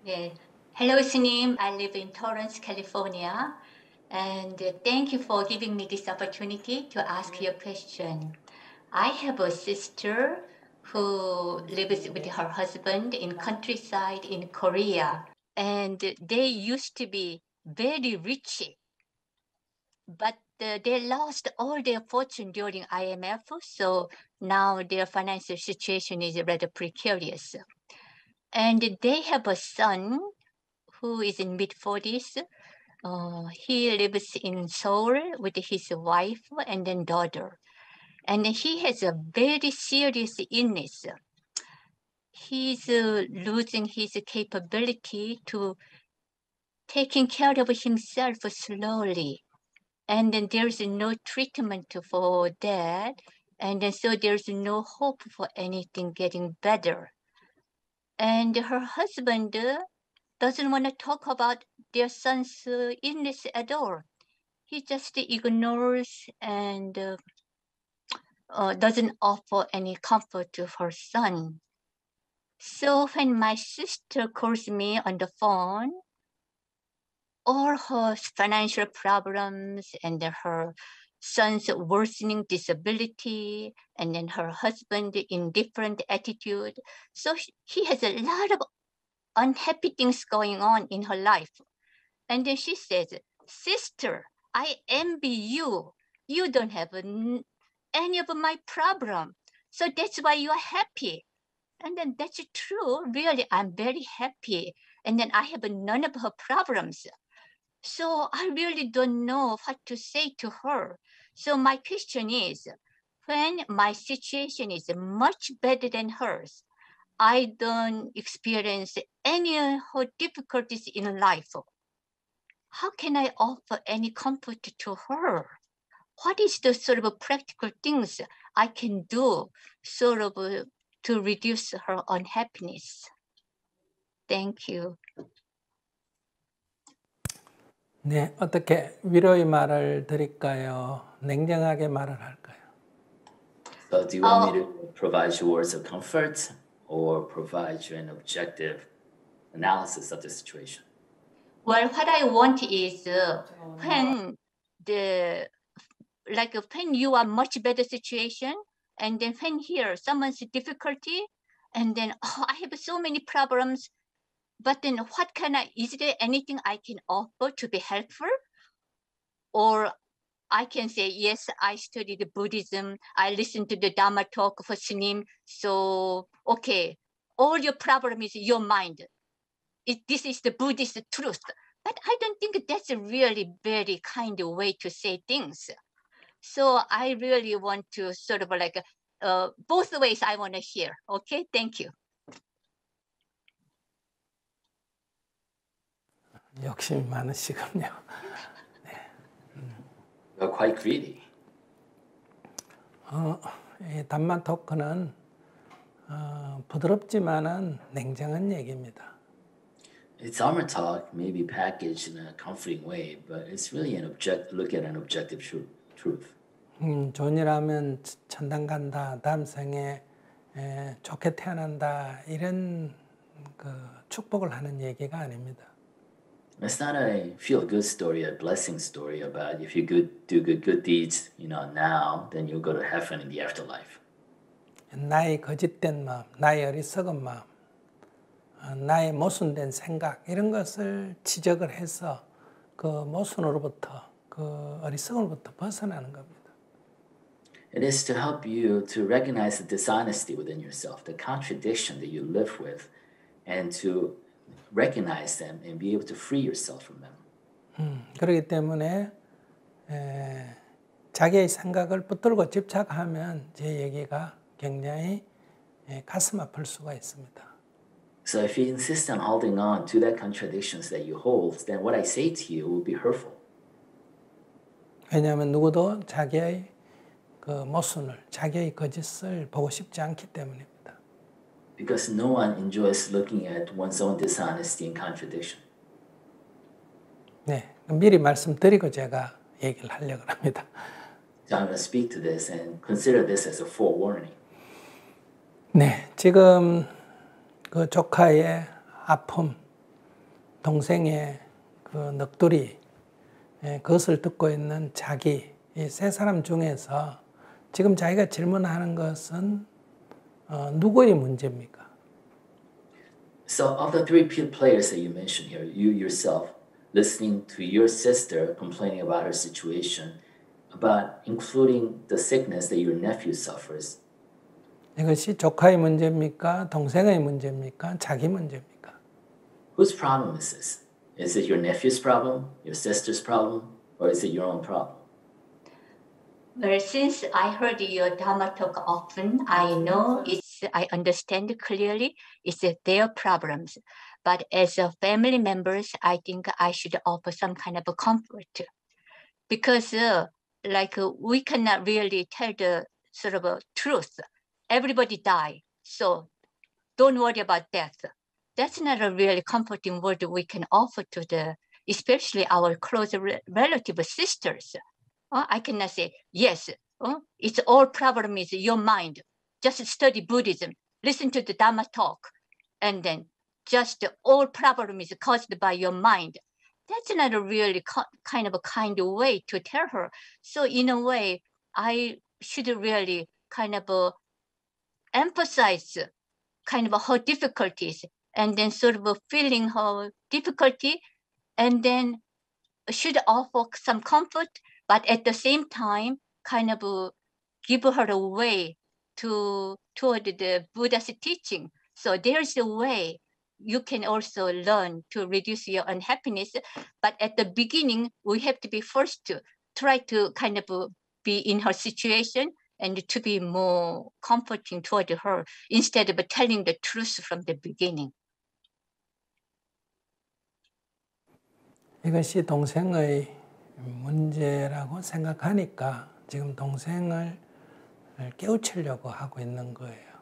네. Hello, Sunim. I live in Torrance, California. And thank you for giving me this opportunity to ask your question. I have a sister who lives with her husband in countryside in Korea. And they used to be very rich, but they lost all their fortune during IMF. So now their financial situation is rather precarious. And they have a son who is in mid-40s. He lives in Seoul with his wife and then daughter. And he has a very serious illness. He's losing his capability to taking care of himself slowly. And then there's no treatment for that. And then so there's no hope for anything getting better. And her husband doesn't want to talk about their son's illness at all. He just ignores and doesn't offer any comfort to her son. So when my sister calls me on the phone, all her financial problems and her son's worsening disability and then her husband indifferent attitude. So he has a lot of unhappy things going on in her life. And then she says, "Sister, I envy you. You don't have any of my problem. So that's why you are happy." And then that's true. Really, I'm very happy. And then I have none of her problems. So I really don't know what to say to her. So my question is, when my situation is much better than hers, I don't experience any of her difficulties in life. How can I offer any comfort to her? What is the sort of practical things I can do sort of to reduce her unhappiness? Thank you. 네, 어떻게 위로의 말을 드릴까요? 냉정하게 말을 할까요? So do you want me to provide you words of comfort or provide you an objective analysis of the situation? Well, what I want is when when you are much better situation, and then when here someone's difficulty, and then I have so many problems, but then is there anything I can offer to be helpful? Or I can say, yes, I studied Buddhism, I listened to the Dharma talk of Snim, so okay, all your problem is your mind. This is the Buddhist truth. But I don't think that's a really very kind of way to say things. So I really want to sort of both ways I want to hear. Okay, thank you. 욕심이 많으시군요. You're quite greedy. 이 담마 토크는 부드럽지만은 냉정한 얘기입니다. It's Dharma talk, maybe packaged in a comforting way, but it's really look at an objective truth. 좋은 일 하면 천당 간다, 다음 생에 좋게 태어난다, 이런 축복을 하는 얘기가 아닙니다. It's not a feel-good story, a blessing story about if you do good deeds, now, then you'll go to heaven in the afterlife. 나의 거짓된 마음, 나의 어리석은 마음, 나의 모순된 생각 이런 것을 지적을 해서 그 모순으로부터 그 어리석음으로부터 벗어나는 겁니다. It is to help you to recognize the dishonesty within yourself, the contradiction that you live with, and to recognize them and be able to free yourself from them. 그렇기 때문에 자기의 생각을 붙들고 집착하면 제 얘기가 굉장히 가슴 아플 수가 있습니다. So if you insist on holding on to that contradictions that you hold, then what I say to you will be hurtful. 왜냐하면 누구도 자기의 그 모순을, 자기의 거짓을 보고 싶지 않기 때문입니다. Because no one enjoys looking at one's own dishonesty and contradiction. 네, 미리 말씀드리고 제가 얘기를 하려고 합니다. So I'm going to speak to this and consider this as a forewarning. 네, 지금 그 조카의 아픔, 동생의 그 넋두리, 그것을 듣고 있는 자기, 이 세 사람 중에서 지금 자기가 질문하는 것은 누구의 문제입니까? So of the three players that you mentioned here, you yourself listening to your sister complaining about her situation, about including the sickness that your nephew suffers. 이것이 조카의 문제입니까? 동생의 문제입니까? 자기 문제입니까? Whose problem is this? Is it your nephew's problem, your sister's problem, or is it your own problem? Well, since I heard your Dharma talk often, I understand clearly it's their problems. But as a family members, I think I should offer some kind of a comfort. Because we cannot really tell the sort of a truth. Everybody die, so don't worry about death. That's not a really comforting word we can offer to especially our close relative sisters. I cannot say, yes, it's all problem is your mind. Just study Buddhism, listen to the Dharma talk, and then just all problem is caused by your mind. That's not a really kind way to tell her. So in a way, I should really kind of emphasize kind of her difficulties and then sort of feeling her difficulty and then should offer some comfort, but at the same time, kind of give her a way toward the Buddha's teaching. So there's a way you can also learn to reduce your unhappiness. But at the beginning, we have to be first to try to kind of be in her situation and to be more comforting toward her instead of telling the truth from the beginning. 이것이 동생의 문제라고 생각하니까 지금 동생을 깨우치려고 하고 있는 거예요.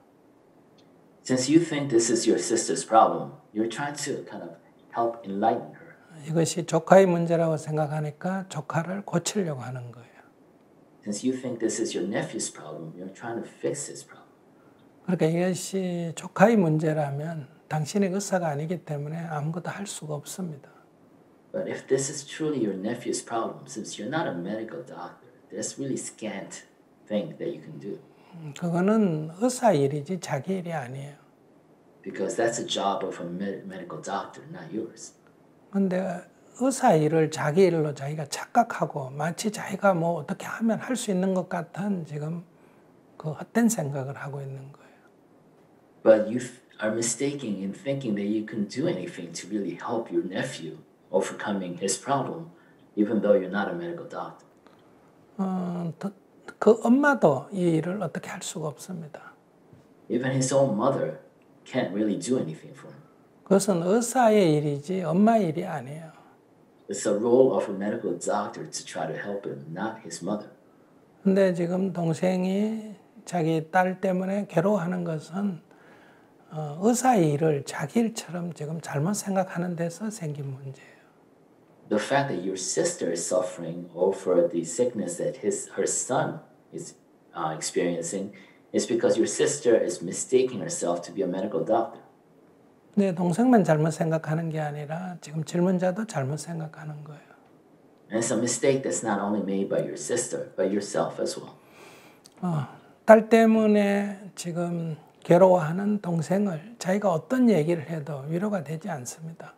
Since you think this is your sister's problem, you're trying to kind of help enlighten her. 이것이 조카의 문제라고 생각하니까 조카를 고치려고 하는 거예요. Since you think this is your nephew's problem, you're trying to fix his problem. 그러니까 이것이 조카의 문제라면 당신의 의사가 아니기 때문에 아무것도 할 수가 없습니다. But if this is truly your nephew's problem, since you're not a medical doctor, there's really scant thing that you can do. 그거는 의사 일이지 자기 일이 아니에요. Because that's a job of a medical doctor, not yours. 근데 의사 일을 자기 일로 자기가 착각하고 마치 자기가 뭐 어떻게 하면 할 수 있는 것 같은 지금 그 헛된 생각을 하고 있는 거예요. But you are mistaken in thinking that you can do anything to really help your nephew overcoming his problem, even though you're not a medical doctor. 그 엄마도 이 일을 어떻게 할 수가 없습니다. Even his own mother can't really do anything for him. 그것은 의사의 일이지 엄마의 일이 아니에요. It's the role of a medical doctor to try to help him, not his mother. 근데 지금 동생이 자기 딸 때문에 괴로워하는 것은 의사의 일을 자기 일처럼 지금 잘못 생각하는 데서 생긴 문제예요. The fact that your sister is suffering over the sickness that her son is experiencing is because your sister is mistaking herself to be a medical doctor. 근데 동생만 잘못 생각하는 게 아니라 지금 질문자도 잘못 생각하는 거예요. And it's a mistake that's not only made by your sister, but yourself as well. 딸 때문에 지금 괴로워하는 동생을 자기가 어떤 얘기를 해도 위로가 되지 않습니다.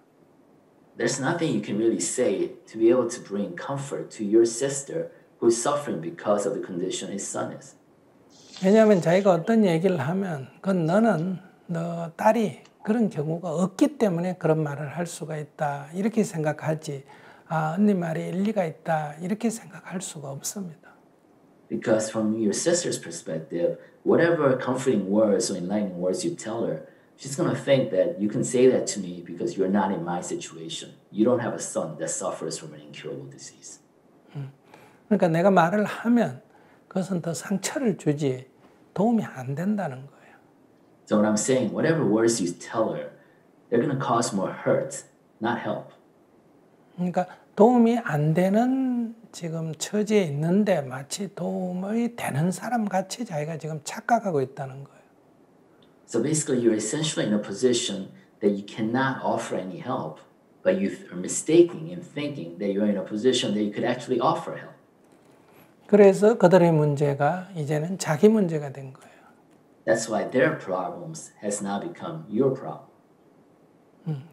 There's nothing you can really say to be able to bring comfort to your sister who's suffering because of the condition his son is. 왜냐하면 자기가 어떤 얘기를 하면 그건 너는 너 딸이 그런 경우가 없기 때문에 그런 말을 할 수가 있다 이렇게 생각하지 언니 말이 일리가 있다 이렇게 생각할 수가 없습니다. Because from your sister's perspective, whatever comforting words or enlightening words you tell her, she's going to think that you can say that to me because you're not in my situation. You don't have a son that suffers from an incurable disease. 그러니까 내가 말을 하면 그것은 더 상처를 주지 도움이 안 된다는 거예요. So what I'm saying, whatever words you tell her, they're going to cause more hurt, not help. 그러니까 도움이 안 되는 지금 처지에 있는데 마치 도움이 되는 사람 같이 자기가 지금 착각하고 있다는 거예요. So basically, you're essentially in a position that you cannot offer any help, but you are mistaking and thinking that you're in a position that you could actually offer help. 그래서 그들의 문제가 이제는 자기 문제가 된 거예요. That's why their problems has now become your problem.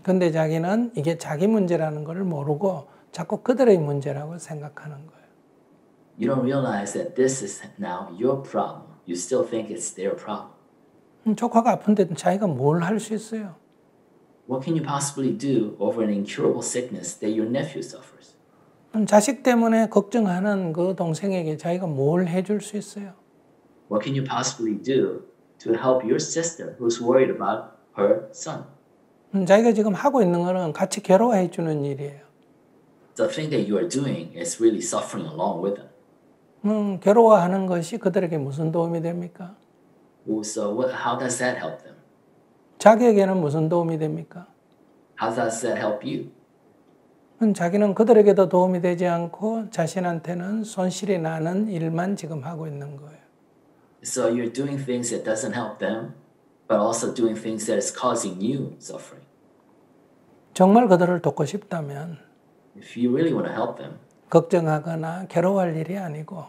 근데 자기는 이게 자기 문제라는 걸 모르고 자꾸 그들의 문제라고 생각하는 거예요. You don't realize that this is now your problem. You still think it's their problem. 조카가 아픈데 자기가 뭘 할 수 있어요? What can you possibly do over an incurable sickness that your nephew suffers? 자식 때문에 걱정하는 그 동생에게 자기가 뭘 해줄 수 있어요? What can you possibly do to help your sister who's worried about her son? 자기가 지금 하고 있는 거는 같이 괴로워해 주는 일이에요. The thing that you are doing is really suffering along with them. 괴로워하는 것이 그들에게 무슨 도움이 됩니까? So how does that help them? 자기에게는 무슨 도움이 됩니까? How does that help you? 자기는 그들에게도 도움이 되지 않고 자신한테는 손실이 나는 일만 지금 하고 있는 거예요. So you're doing things that doesn't help them, but also doing things that is causing you suffering. 정말 그들을 돕고 싶다면 If you really want to help them, 걱정하거나 괴로워할 일이 아니고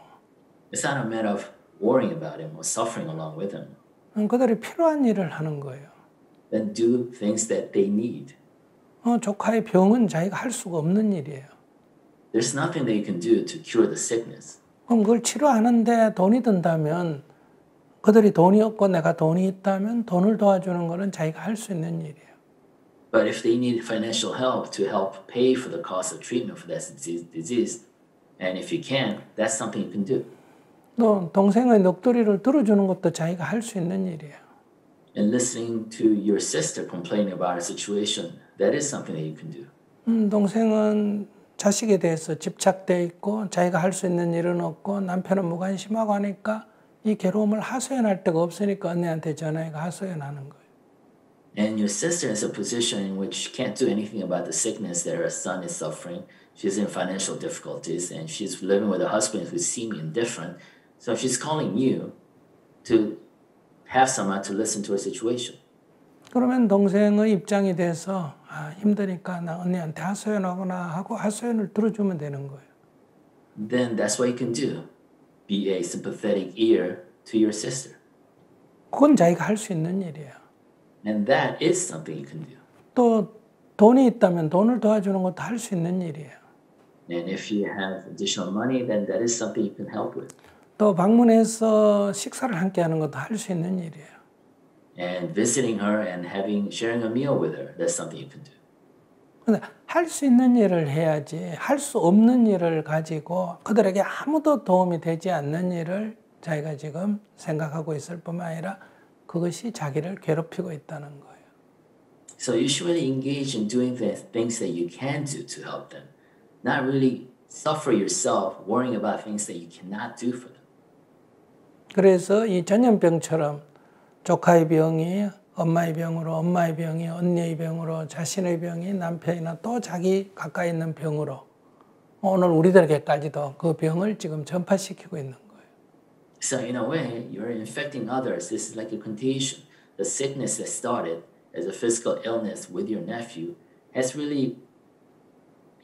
it's not a matter of worrying about them or suffering along with them. 그들이 필요한 일을 하는 거예요. Then do things that they need. 조카의 병은 자기가 할 수가 없는 일이에요. There's nothing that you can do to cure the sickness. 그럼 그걸 치료하는데 돈이 든다면 그들이 돈이 없고 내가 돈이 있다면 돈을 도와주는 것은 자기가 할 수 있는 일이에요. But if they need financial help to help pay for the cost of treatment for that disease, and if you can, that's something you can do. 또 동생의 넋두리를 들어주는 것도 자기가 할 수 있는 일이에요. And listening to your sister complaining about a situation, that is something that you can do. 동생은 자식에 대해서 집착돼 있고 자기가 할 수 있는 일은 없고 남편은 무관심하고 하니까 이 괴로움을 하소연할 데가 없으니까 언니한테 전화해서 하소연하는 거예요. And your sister is in a position in which she can't do anything about the sickness that her son is suffering. She's in financial difficulties and she's living with a husband who seems indifferent. So she's calling you to have someone to listen to her situation. 그러면 동생의 입장이 돼서 힘드니까 나 언니한테 하소연하거나 하고 하소연을 들어주면 되는 거예요. Then that's what you can do. Be a sympathetic ear to your sister. 그건 자기가 할 수 있는 일이에요. And that is something you can do. 또 돈이 있다면 돈을 도와주는 것도 할 수 있는 일이에요. And if you have additional money, then that is something you can help with. 또 방문해서 식사를 함께 하는 것도 할 수 있는 일이에요. And visiting her and sharing a meal with her, that's something you can do. 근데 할 수 있는 일을 해야지 할 수 없는 일을 가지고 그들에게 아무도 도움이 되지 않는 일을 자기가 지금 생각하고 있을 뿐만 아니라 그것이 자기를 괴롭히고 있다는 거예요. So you should really engage in doing the things that you can do to help them. Not really suffer yourself worrying about things that you cannot do for them. 그래서 이 전염병처럼 조카의 병이 엄마의 병으로, 엄마의 병이 언니의 병으로, 자신의 병이 남편이나 또 자기 가까이 있는 병으로 오늘 우리들에게까지도 그 병을 지금 전파시키고 있는 거예요. So in a way, you're infecting others. This is like a contagion. The sickness that started as a physical illness with your nephew has really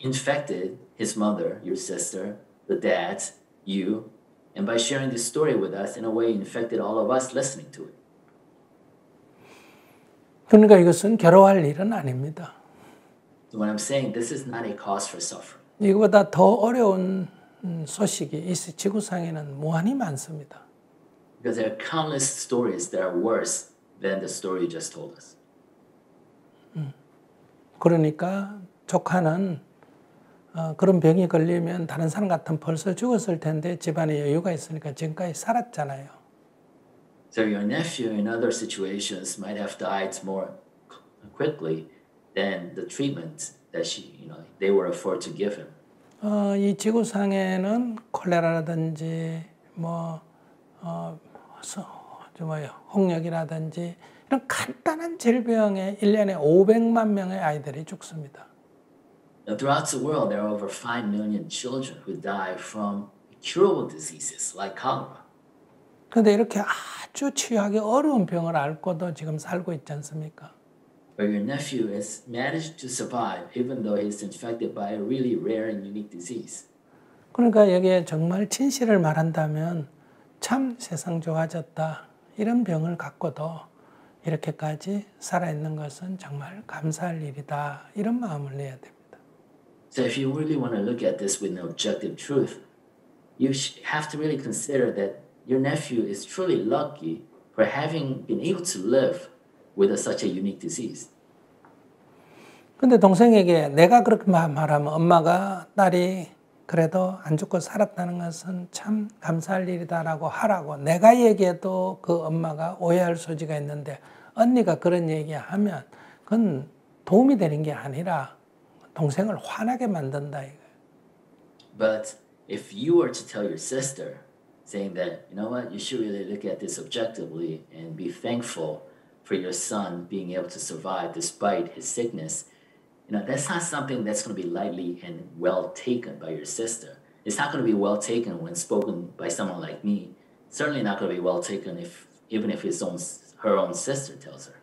infected his mother, your sister, the dad, you, and by sharing this story with us, in a way, infected all of us listening to it. 그러니까 이것은 괴로워할 일은 아닙니다. So what I'm saying, this is not a cause for suffering. 이거보다 더 어려운 소식이 이 지구상에는 무한히 많습니다. Because there are countless stories that are worse than the story you just told us. 그러니까 조카는 그런 병이 걸리면 다른 사람 같으면 벌써 죽었을 텐데 집안에 여유가 있으니까 지금까지 살았잖아요. So your nephew in other situations might have died more quickly than the treatment that they were afforded to give him. 이 지구상에는 콜레라라든지 홍역이라든지 이런 간단한 질병에 1년에 500만 명의 아이들이 죽습니다. Throughout the world, there are over 5 million children who die from curable diseases like cholera. 그런데 이렇게 아주 치유하기 어려운 병을 앓고도 지금 살고 있지 않습니까? But your nephew has managed to survive even though he's infected by a really rare and unique disease. 그러니까 여기에 정말 진실을 말한다면 참 세상 좋아졌다. 이런 병을 갖고도 이렇게까지 살아있는 것은 정말 감사할 일이다. 이런 마음을 내야 됩니다. So if you really want to look at this with an objective truth, you have to really consider that your nephew is truly lucky for having been able to live with such a unique disease. 근데 동생에게 내가 그렇게 말하면 엄마가 딸이 그래도 안 죽고 살았다는 것은 참 감사할 일이다라고 하라고 내가 얘기해도 그 엄마가 오해할 소지가 있는데 언니가 그런 얘기하면 그건 도움이 되는 게 아니라 동생을 화나게 만든다 이거예요. But if you were to tell your sister, saying that, you know what, you should really look at this objectively and be thankful for your son being able to survive despite his sickness, you know, that's not something that's going to be lightly and well taken by your sister. It's not going to be well taken when spoken by someone like me. Certainly not going to be well taken even if her own sister tells her.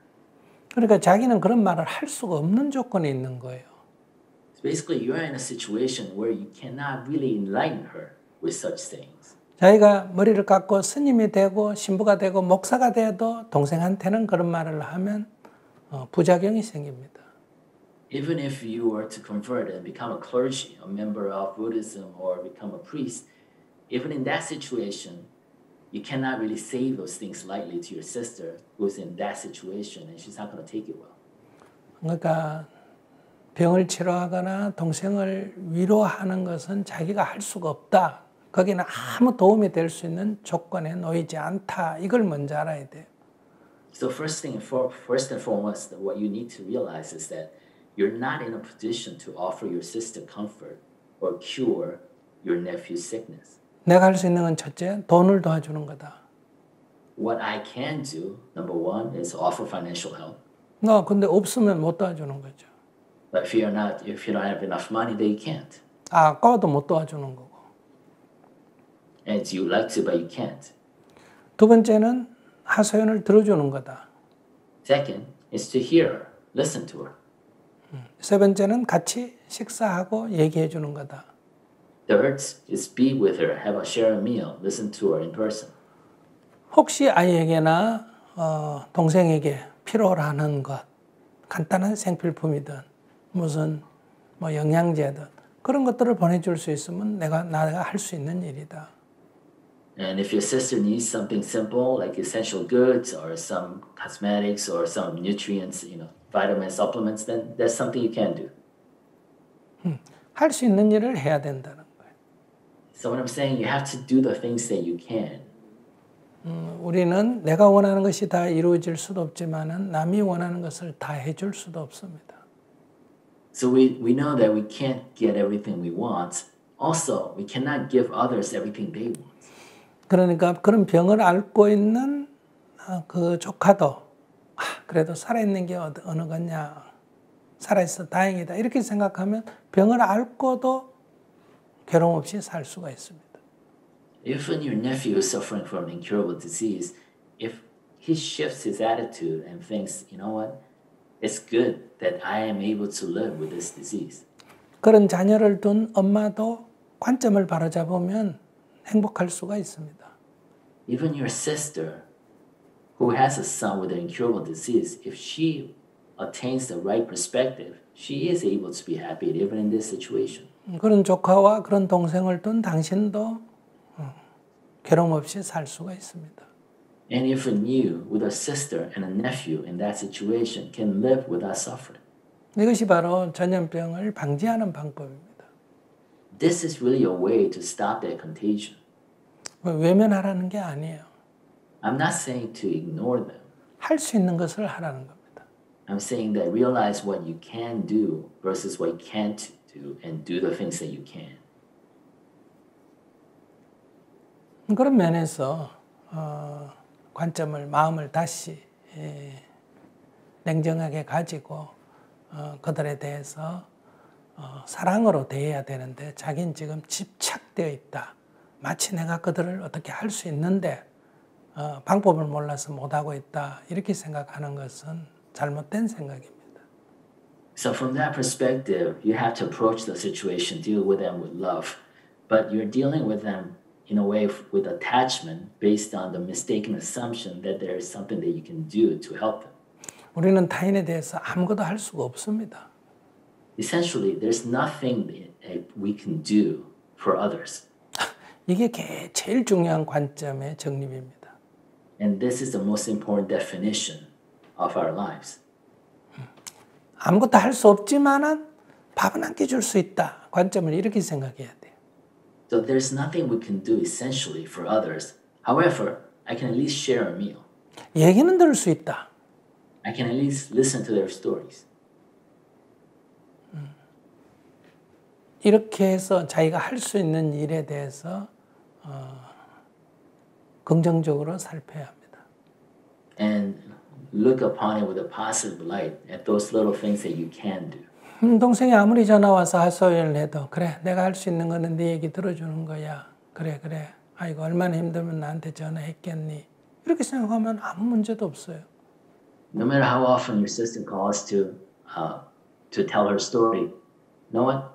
그러니까 자기는 그런 말을 할 수가 없는 조건에 있는 거예요. So basically, you're in a situation where you cannot really enlighten her with such things. 자기가 머리를 깎고 스님이 되고 신부가 되고 목사가 돼도 동생한테는 그런 말을 하면 부작용이 생깁니다. Even if you were to convert and become a clergy, a member of Buddhism, or become a priest, even in that situation, you cannot really say those things lightly to your sister who's in that situation, and she's not going to take it well. 그러니까 병을 치료하거나 동생을 위로하는 것은 자기가 할 수가 없다. 거기는 아무 도움이 될 수 있는 조건에 놓이지 않다. 이걸 먼저 알아야 돼요. So first and foremost, what you need to realize is that you're not in a position to offer your sister comfort or cure your nephew's sickness. 내가 할 수 있는 건 첫째, 돈을 도와주는 거다. What I can do, number one, is offer financial help. 근데 없으면 못 도와주는 거죠. But if you don't have enough money, then you can't. 아까워도 못 도와주는 거고. And you like to, but you can't. 두 번째는 하소연을 들어주는 거다. Second is to hear her, listen to her. 세 번째는 같이 식사하고 얘기해 주는 거다. Third is be with her, share a meal, listen to her in person. 혹시 아이에게나 동생에게 필요로 하는 것, 간단한 생필품이든 무슨 영양제든 그런 것들을 보내줄 수 있으면 내가 할 수 있는 일이다. And if your sister needs something simple like essential goods or some cosmetics or some nutrients, vitamin supplements, then that's something you can do. 할 수 있는 일을 해야 된다는 거예요. So what I'm saying, you have to do the things that you can. 우리는 내가 원하는 것이 다 이루어질 수도 없지만은 남이 원하는 것을 다 해줄 수도 없습니다. So we know that we can't get everything we want. Also, we cannot give others everything they want. 그러니까 그런 병을 앓고 있는 그 조카도 그래도 살아있는 게 어느 거냐. 살아있어 다행이다. 이렇게 생각하면 병을 앓고도 괴로움 없이 살 수가 있습니다. Even your nephew is suffering from an incurable disease, if he shifts his attitude and thinks, you know what, it's good that I am able to live with this disease. 그런 자녀를 둔 엄마도 관점을 바로잡으면 행복할 수가 있습니다. Even your sister who has a son with an incurable disease, if she attains the right perspective, she is able to be happy even in this situation. 그런 조카와 그런 동생을 둔 당신도 괴로움 없이 살 수가 있습니다. And even you, with a sister and a nephew in that situation, can live without suffering. 이것이 바로 전염병을 방지하는 방법입니다. This is really a way to stop that contagion. 외면하라는 게 아니에요. I'm not saying to ignore them. 할 수 있는 것을 하라는 겁니다. I'm saying that realize what you can do versus what you can't do and do the things that you can. 그런 면에서 관점을 마음을 다시 냉정하게 가지고 그들에 대해서 사랑으로 대해야 되는데 자기는 지금 집착되어 있다. 마치 내가 그들을 어떻게 할 수 있는데 방법을 몰라서 못하고 있다. 이렇게 생각하는 것은 잘못된 생각입니다. So from that perspective, you have to approach the situation, deal with them with love, but you're dealing with them in a way with attachment based on the mistaken assumption that there is something that you can do to help them. 우리는 타인에 대해서 아무것도 할 수가 없습니다. Essentially, there's nothing that we can do for others. 이게 제일 중요한 관점의 정립입니다. And this is the most important definition of our lives. 아무것도 할 수 없지만은 밥은 한 끼 줄 수 있다. 관점을 이렇게 생각해야 돼요. So there's nothing we can do essentially for others. However, I can at least share a meal. 얘기는 들을 수 있다. I can at least listen to their stories. 이렇게 해서 자기가 할 수 있는 일에 대해서 긍정적으로 살펴야 합니다. And look upon it with a positive light at those little things that you can do. 동생이 아무리 전화 와서 하소연을 해도 그래 내가 할 수 있는 거는 네 얘기 들어주는 거야. 그래 아이고 얼마나 힘들면 나한테 전화했겠니. 이렇게 생각하면 아무 문제도 없어요. No matter how often your sister calls to tell her story, you know what?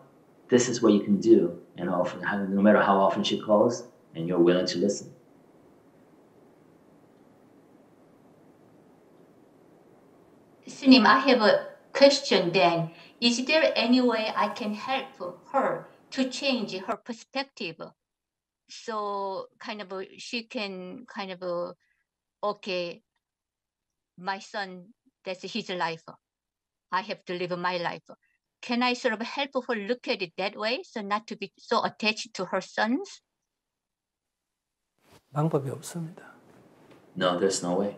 This is what you can do. And often, no matter how often she calls, and you're willing to listen. 스님, I have a question then. Is there any way I can help her to change her perspective? So she can okay, my son, that's his life. I have to live my life. Can I sort of help her look at it that way, so not to be so attached to her sons? 방법이 없습니다. No, there's no way.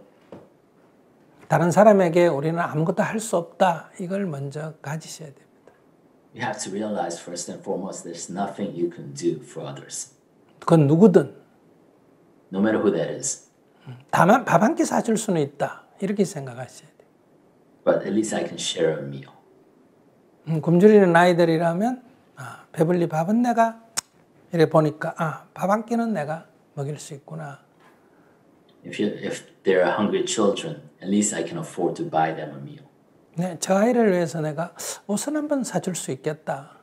다른 사람에게 우리는 아무것도 할 수 없다. 이걸 먼저 가지셔야 됩니다. You have to realize first and foremost, there's nothing you can do for others. 그건 누구든. No matter who that is. 다만 밥 한 끼 사줄 수는 있다. 이렇게 생각하셔야 돼요. But at least I can share a meal. 굶주리는 아이들이라면 배불리 밥은 내가 이래 보니까 밥 한 끼는 내가 먹일 수 있구나. If there are hungry children, at least I can afford to buy them a meal. 네, 저 아이를 위해서 내가 옷은 한번 사줄 수 있겠다.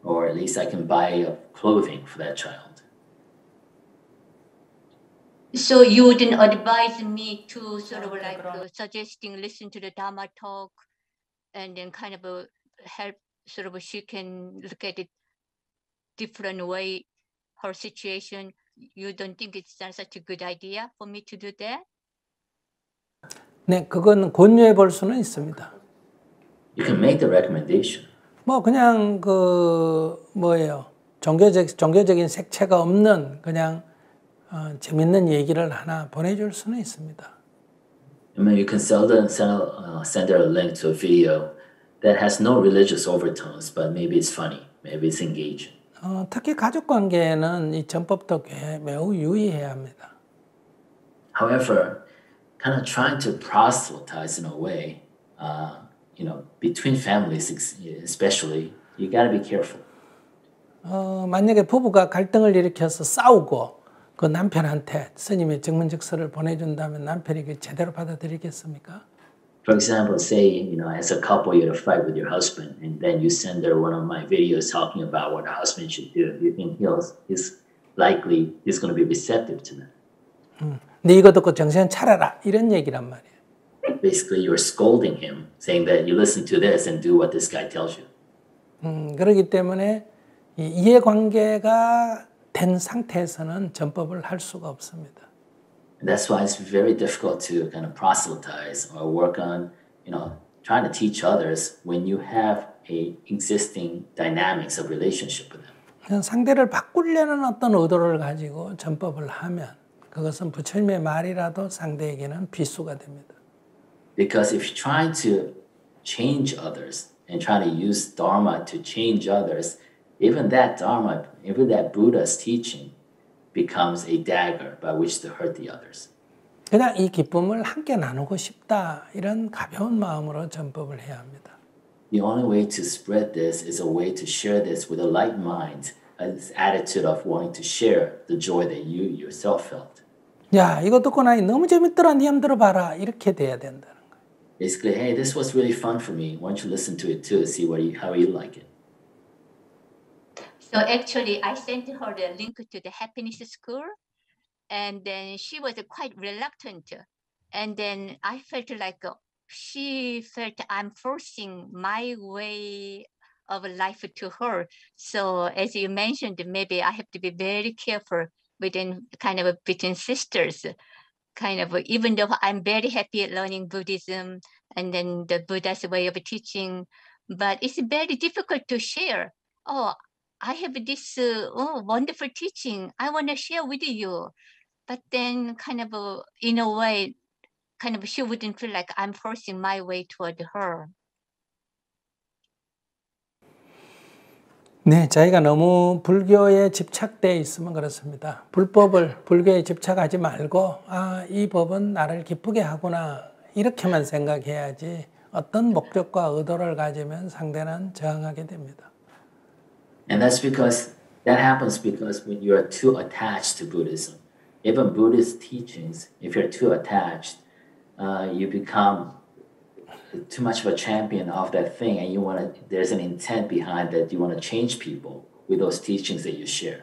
Or at least I can buy clothing for that child. So you wouldn't advise me to sort of suggesting listen to the Dharma talk and then help sort of she can look at it different way, her situation. You don't think it's such a good idea for me to do that? 네, 그건 권유해 볼 수는 있습니다. You can make the recommendation. 그냥 종교적인 색채가 없는 그냥 재밌는 얘기를 하나 보내줄 수는 있습니다. I mean, you can send her a link to a video that has no religious overtones, but maybe it's funny, maybe it's engaging. 특히 가족 관계에는 이 전법도 매우 유의해야 합니다. However, kind of trying to proselytize in a way, between families especially, you got to be careful. 만약에 부부가 갈등을 일으켜서 싸우고 그 남편한테 스님의 증문즉서를 보내준다면 남편이 그 제대로 받아들이겠습니까? For example, say, as a couple, you had a fight with your husband, and then you send her one of my videos talking about what a husband should do. You think he's going to be receptive to that? 네 이거 듣고 정신 차려라 이런 얘기란 말이에요. Basically, you're scolding him, saying that you listen to this and do what this guy tells you. 그렇기 때문에 이 이해관계가 된 상태에서는 전법을 할 수가 없습니다. And that's why it's very difficult to kind of proselytize or work on, trying to teach others when you have a existing dynamics of relationship with them. 그냥 상대를 바꾸려는 어떤 의도를 가지고 전법을 하면 그것은 부처님의 말이라도 상대에게는 비수가 됩니다. Because if you're trying to change others and trying to use Dharma to change others, even that Dharma, even that Buddha's teaching becomes a dagger by which to hurt the others. 그냥 이 기쁨을 함께 나누고 싶다 이런 가벼운 마음으로 전법을 해야 합니다. The only way to spread this is a way to share this with a light mind, an attitude of wanting to share the joy that you yourself felt. 야, 이거 듣고 나니 너무 재밌더라. 니 한번 들어봐라. 이렇게 돼야 된다는 거예요. basically, hey, this was really fun for me. Why don't you listen to it too to see how you like it? So actually, I sent her the link to the happiness school, and then she was quite reluctant. And then I felt like she felt I'm forcing my way of life to her. So as you mentioned, maybe I have to be very careful within kind of between sisters. Kind of even though I'm very happy at learning Buddhism and then the Buddha's way of teaching, but it's very difficult to share. Oh, I have this wonderful teaching. I want to share with you. But then kind of in a way, kind of she wouldn't feel like I'm forcing my way toward her. 네, 자기가 너무 불교에 집착되어 있으면 그렇습니다. 불교에 집착하지 말고, 이 법은 나를 기쁘게 하구나, 이렇게만 생각해야지 어떤 목적과 의도를 가지면 상대는 저항하게 됩니다. And that happens because when you are too attached to Buddhism, even Buddhist teachings, if you're too attached, you become too much of a champion of that thing, and there's an intent behind that. You want to change people with those teachings that you share.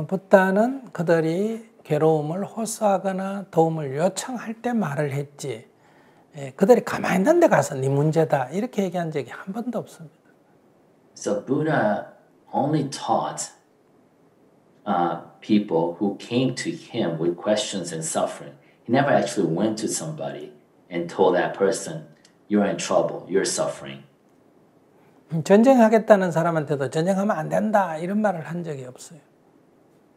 부다는 그들이 괴로움을 호소하거나 도움을 요청할 때 말을 했지, 그들이 가만히 있는 데 가서 네 문제다 이렇게 얘기한 적이 한 번도 없습니다. So Buddha only taught people who came to him with questions and suffering. He never actually went to somebody and told that person, you're in trouble, you're suffering. 전쟁하겠다는 사람한테도 전쟁하면 안 된다 이런 말을 한 적이 없어요.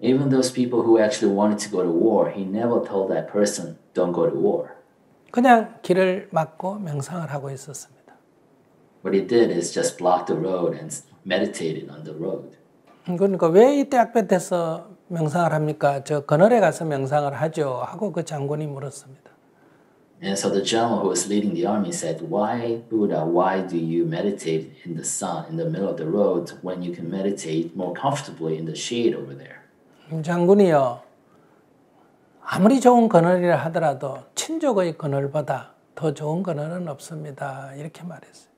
Even those people who actually wanted to go to war, he never told that person, don't go to war. 그냥 길을 막고 명상을 하고 있었습니다. What he did is just block the road and meditated on the road. 그러니까 왜 이때 악볕에서 명상을 합니까? 저 그늘에 가서 명상을 하죠 하고 그 장군이 물었습니다. And so the general who was leading the army said, why, Buddha, why do you meditate in the sun, in the middle of the road, when you can meditate more comfortably in the shade over there? 장군이요, 아무리 좋은 그늘이라 하더라도 친족의 그늘보다 더 좋은 그늘은 없습니다. 이렇게 말했어요.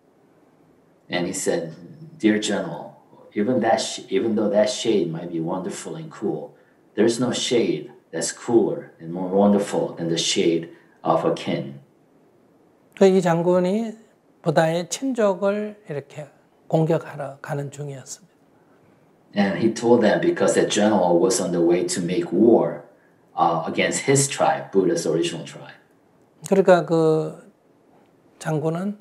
And he said, dear general, even though that shade might be wonderful and cool, there's no shade that's cooler and more wonderful than the shade of a kin. 이 장군이 부다의 친족을 이렇게 공격하러 가는 중이었습니다. And he told them because that general was on the way to make war against his tribe, Buddha's original tribe. 그러니까 그 장군은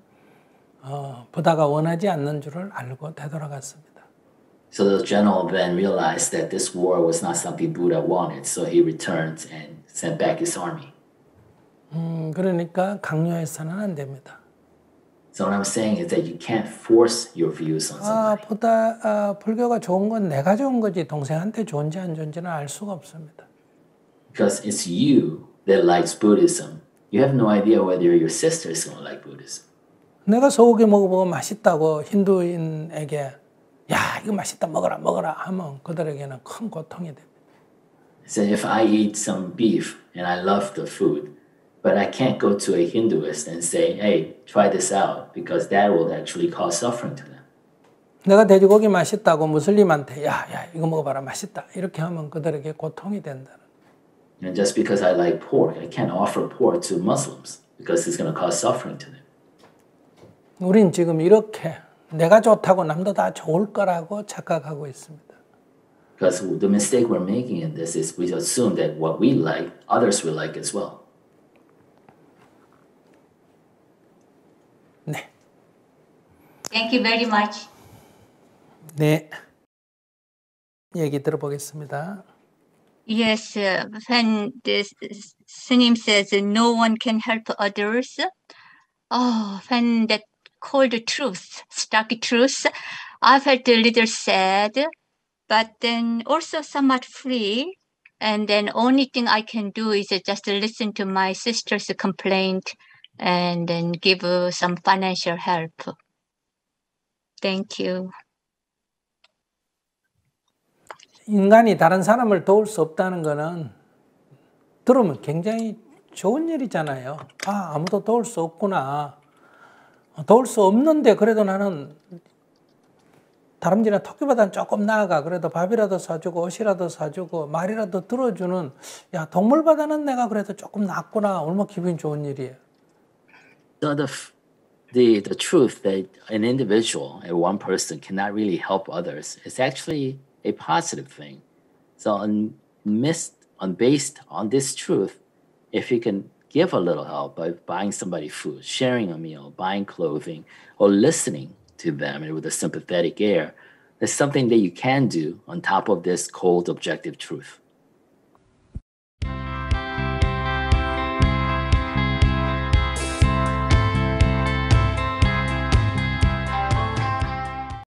부다가 원하지 않는 줄을 알고 되돌아갔습니다. So the general then realized that this war was not something Buddha wanted, so he returned and sent back his army. 그러니까 강요해서는 안 됩니다. So what I'm saying is that you can't force your views on somebody. 불교가 좋은 건 내가 좋은 거지 동생한테 좋은지 안 좋은지는 알 수가 없습니다. Because it's you that likes Buddhism. You have no idea whether your sister is going to like Buddhism. 내가 소고기 먹어보고 맛있다고 힌두인에게 야 이거 맛있다 먹어라 하면 그들에게는 큰 고통이 됩니다. So if I eat some beef and I love the food, but I can't go to a Hinduist and say, hey, try this out, because that will actually cause suffering to them. 내가 돼지고기 맛있다고 무슬림한테 야 이거 먹어봐라 맛있다 이렇게 하면 그들에게 고통이 된다. And just because I like pork, I can't offer pork to Muslims because it's going to cause suffering to them. 우린 지금 이렇게 내가 좋다고 남도 다 좋을 거라고 착각하고 있습니다. Because the mistake we're making in this is we assume that what we like, others will like as well. 네. Thank you very much. 네. 얘기 들어보겠습니다. Yes, when the S님 says no one can help others, when that cold truth, stark truth, I felt a little sad, but then also somewhat free. And then only thing I can do is just listen to my sister's complaint and then give some financial help. Thank you. 인간이 다른 사람을 도울 수 없다는 것은 들으면 굉장히 좋은 일이잖아요. 아, 아무도 도울 수 없구나. 도울 수 없는데 그래도 나는 다람쥐나 토끼보다는 조금 나아가. 그래도 밥이라도 사주고 옷이라도 사주고 말이라도 들어주는, 야, 동물보다는 내가 그래도 조금 낫구나. 얼마나 기분이 좋은 일이에요. So the truth that an individual and one person cannot really help others is actually a positive thing. So based on this truth, if you can give a little help by buying somebody food, sharing a meal, buying clothing, or listening to them with a sympathetic air, there's something that you can do on top of this cold objective truth.